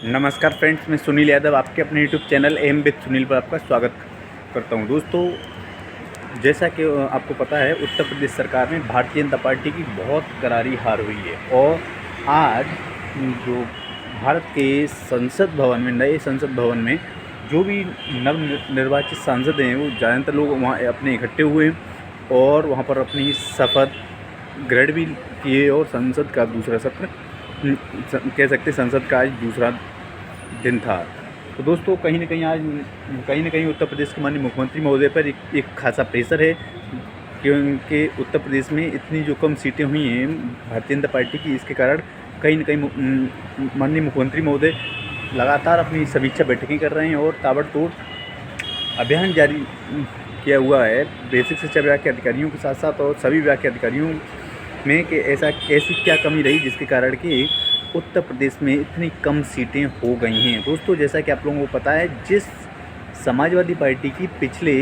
नमस्कार फ्रेंड्स, मैं सुनील यादव आपके अपने YouTube channel M with Sunil पर आपका स्वागत करता हूं। दोस्तों, जैसा कि आपको पता है, उत्तर प्रदेश सरकार में भारतीय जनता पार्टी की बहुत करारी हार हुई है और आज जो भारत के संसद भवन में, नए संसद भवन में जो भी नव निर्वाचित सांसद हैं, वो ज़्यादातर लोग वहाँ अपने इकट्ठे हुए और वहाँ पर अपनी शपथ ग्रहण भी किए और संसद का दूसरा सत्र कह सकते संसद का आज दूसरा दिन था। तो दोस्तों, कहीं न कहीं उत्तर प्रदेश के माननीय मुख्यमंत्री महोदय पर एक खासा प्रेशर है, क्योंकि उत्तर प्रदेश में इतनी जो कम सीटें हुई हैं भारतीय जनता पार्टी की, इसके कारण कहीं न कहीं माननीय मुख्यमंत्री महोदय लगातार अपनी समीक्षा बैठकें कर रहे हैं और ताबड़तोड़ अभियान जारी किया हुआ है बेसिक शिक्षा विभाग के अधिकारियों के साथ साथ और सभी विभाग के अधिकारियों में कि ऐसी क्या कमी रही जिसके कारण कि उत्तर प्रदेश में इतनी कम सीटें हो गई हैं। दोस्तों, जैसा कि आप लोगों को पता है, जिस समाजवादी पार्टी की पिछले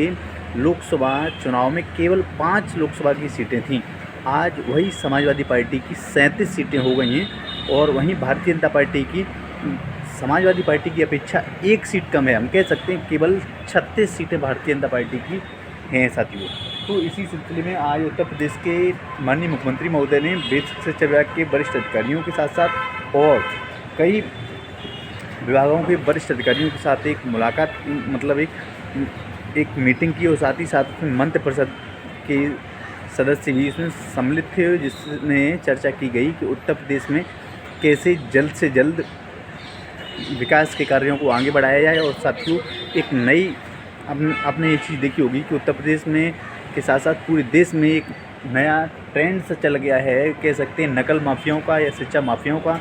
लोकसभा चुनाव में केवल 5 लोकसभा की सीटें थीं, आज वही समाजवादी पार्टी की 37 सीटें हो गई हैं और वहीं भारतीय जनता पार्टी की समाजवादी पार्टी की अपेक्षा 1 सीट कम है। हम कह सकते हैं केवल 36 सीटें भारतीय जनता पार्टी की हैं साथियों। तो इसी सिलसिले में आज उत्तर प्रदेश के माननीय मुख्यमंत्री महोदय ने बेसिक शिक्षा विभाग के वरिष्ठ अधिकारियों के साथ साथ और कई विभागों के वरिष्ठ अधिकारियों के साथ एक मुलाकात एक मीटिंग की और साथ ही साथ उसमें मंत्रिपरिषद के सदस्य भी इसमें सम्मिलित थे, जिसमें चर्चा की गई कि उत्तर प्रदेश में कैसे जल्द से जल्द विकास के कार्यों को आगे बढ़ाया जाए। और साथियों, एक नई आपने ये चीज़ देखी होगी कि उत्तर प्रदेश में के साथ साथ पूरे देश में एक नया ट्रेंड सा चल गया है, कह सकते हैं नकल माफियाओं का या शिक्षा माफियाओं का,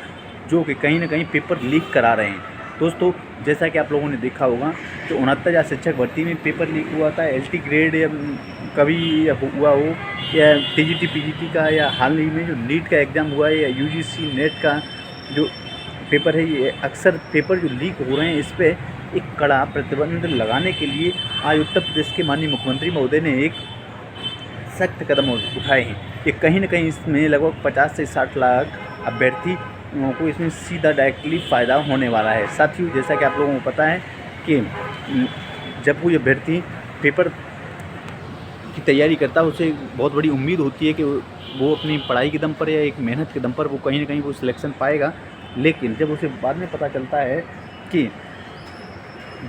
जो कि कहीं न कहीं पेपर लीक करा रहे हैं। दोस्तों, जैसा कि आप लोगों ने देखा होगा कि 69,000 शिक्षक भर्ती में पेपर लीक हुआ था, LT ग्रेड या कभी हुआ हो या TGT PGT का, या हाल ही में जो नीट का एग्ज़ाम हुआ है या UGC नेट का जो पेपर है, ये अक्सर पेपर जो लीक हो रहे हैं, इस पर एक कड़ा प्रतिबंध लगाने के लिए आज उत्तर प्रदेश के माननीय मुख्यमंत्री महोदय ने एक सख्त कदम उठाए हैं। ये कहीं न कहीं इसमें लगभग 50 से 60 लाख अभ्यर्थी को इसमें सीधा डायरेक्टली फ़ायदा होने वाला है। साथियों, जैसा कि आप लोगों को पता है कि जब कोई अभ्यर्थी पेपर की तैयारी करता है, उसे बहुत बड़ी उम्मीद होती है कि वो अपनी पढ़ाई के दम पर या एक मेहनत के दम पर वो कहीं न कहीं वो सिलेक्शन पाएगा। लेकिन जब उसे बाद में पता चलता है कि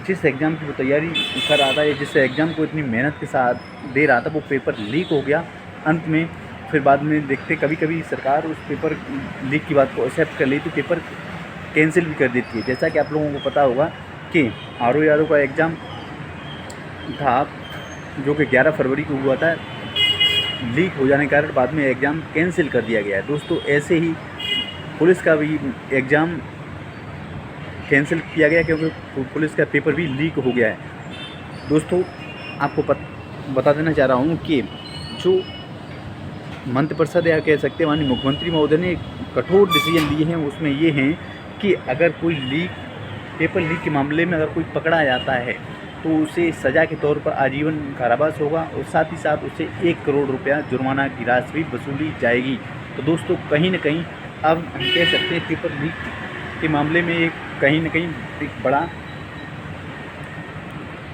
जिस एग्ज़ाम की वो तैयारी कर रहा था या जिस एग्ज़ाम को इतनी मेहनत के साथ दे रहा था, वो पेपर लीक हो गया अंत में, फिर बाद में देखते कभी कभी सरकार उस पेपर लीक की बात को एक्सेप्ट कर लेती, पेपर कैंसिल भी कर देती है। जैसा कि आप लोगों को पता होगा कि RO का एग्ज़ाम था जो कि 11 फरवरी को हुआ था, लीक हो जाने के कारण बाद में एग्ज़ाम कैंसिल कर दिया गया है। दोस्तों, ऐसे ही पुलिस का भी एग्ज़ाम कैंसिल किया गया क्योंकि पुलिस का पेपर भी लीक हो गया है। दोस्तों, आपको बता देना चाह रहा हूँ कि जो मंत्रिपरिषद या कह सकते हैं माननीय मुख्यमंत्री महोदय ने कठोर डिसीजन लिए हैं, उसमें ये हैं कि अगर कोई पेपर लीक के मामले में अगर कोई पकड़ा जाता है तो उसे सज़ा के तौर पर आजीवन कारावास होगा और साथ ही साथ उसे 1 करोड़ रुपया जुर्माना की राशि भी वसूली जाएगी। तो दोस्तों, कहीं न कहीं अब हम कह सकते हैं पेपर लीक के मामले में कहीं न कहीं एक बड़ा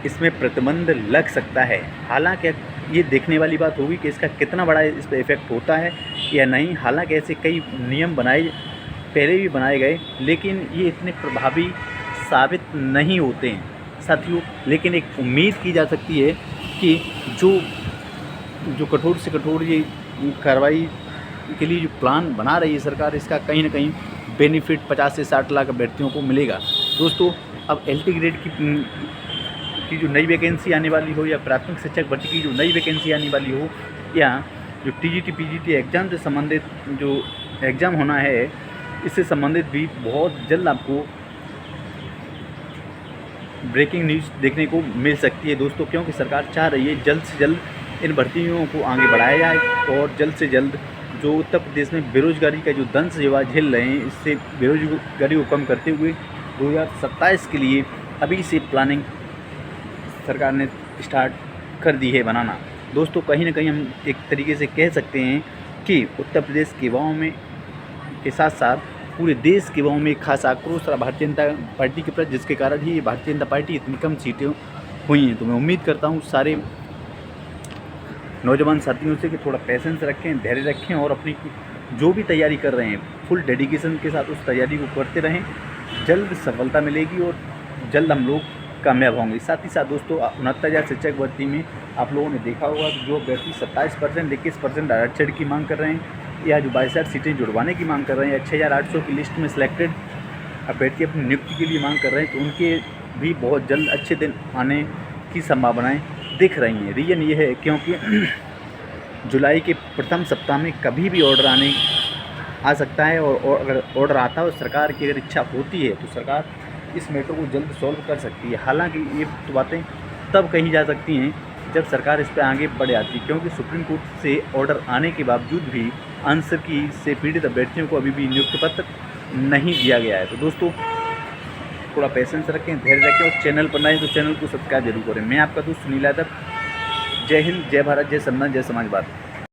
इसमें प्रतिबंध लग सकता है। हालांकि ये देखने वाली बात होगी कि इसका कितना बड़ा इस पर इफ़ेक्ट होता है या नहीं। हालांकि ऐसे कई नियम पहले भी बनाए गए, लेकिन ये इतने प्रभावी साबित नहीं होते हैं साथियों। लेकिन एक उम्मीद की जा सकती है कि जो कठोर से कठोर ये कार्रवाई के लिए जो प्लान बना रही है सरकार, इसका कहीं न कहीं बेनिफिट 50 से 60 लाख अभ्यर्थियों को मिलेगा। दोस्तों, अब LT ग्रेड की जो नई वैकेंसी आने वाली हो या प्राथमिक शिक्षक भर्ती की जो नई वैकेंसी आने वाली हो या जो TGT PGT एग्ज़ाम से संबंधित जो एग्ज़ाम होना है, इससे संबंधित भी बहुत जल्द आपको ब्रेकिंग न्यूज़ देखने को मिल सकती है दोस्तों, क्योंकि सरकार चाह रही है जल्द से जल्द इन भर्तियों को आगे बढ़ाया जाए और जल्द से जल्द जो उत्तर प्रदेश में बेरोज़गारी का जो दंश सेवा झेल रहे हैं, इससे बेरोज़गारी को कम करते हुए 2027 के लिए अभी से प्लानिंग सरकार ने स्टार्ट कर दी है बनाना। दोस्तों, कहीं न कहीं हम एक तरीके से कह सकते हैं कि उत्तर प्रदेश के युवाओं में के साथ साथ पूरे देश के युवाओं में एक खास आक्रोश रहा भारतीय जनता पार्टी के प्रति, जिसके कारण ही भारतीय जनता पार्टी इतनी कम सीटें हुई हैं। तो मैं उम्मीद करता हूँ सारे नौजवान साथियों से कि थोड़ा पेशेंस रखें, धैर्य रखें और अपनी जो भी तैयारी कर रहे हैं फुल डेडिकेशन के साथ उस तैयारी को करते रहें। जल्द सफलता मिलेगी और जल्द हम लोग कामयाब होंगे। साथ ही साथ दोस्तों 69,000 शिक्षक भर्ती में आप लोगों ने देखा होगा कि जो अभ्यर्थी 27% 21% आरक्षण की मांग कर रहे हैं या जो 22,000 सीटें जुड़वाने की मांग कर रहे हैं या 6,800 की लिस्ट में सिलेक्टेड अभ्यर्थी अपनी नियुक्ति के लिए मांग कर रहे हैं, तो उनके भी बहुत जल्द अच्छे दिन आने की संभावनाएँ दिख रही हैं। रीज़न ये है क्योंकि जुलाई के प्रथम सप्ताह में कभी भी ऑर्डर आ सकता है और अगर ऑर्डर आता है और सरकार की अगर इच्छा होती है तो सरकार इस मैटर को जल्द सॉल्व कर सकती है। हालांकि ये तो बातें तब कही जा सकती हैं जब सरकार इस पर आगे बढ़ जाती है, क्योंकि सुप्रीम कोर्ट से ऑर्डर आने के बावजूद भी आंसर की से पीड़ित अभ्यर्थियों को अभी भी नियुक्ति पत्र नहीं दिया गया है। तो दोस्तों थोड़ा पेशेंस रखें, धैर्य रखें और चैनल पर नए तो चैनल को सब्सक्राइब जरूर करें। मैं आपका दोस्त सुनील यादव। जय हिंद, जय भारत, जय संविधान, जय समाजवाद।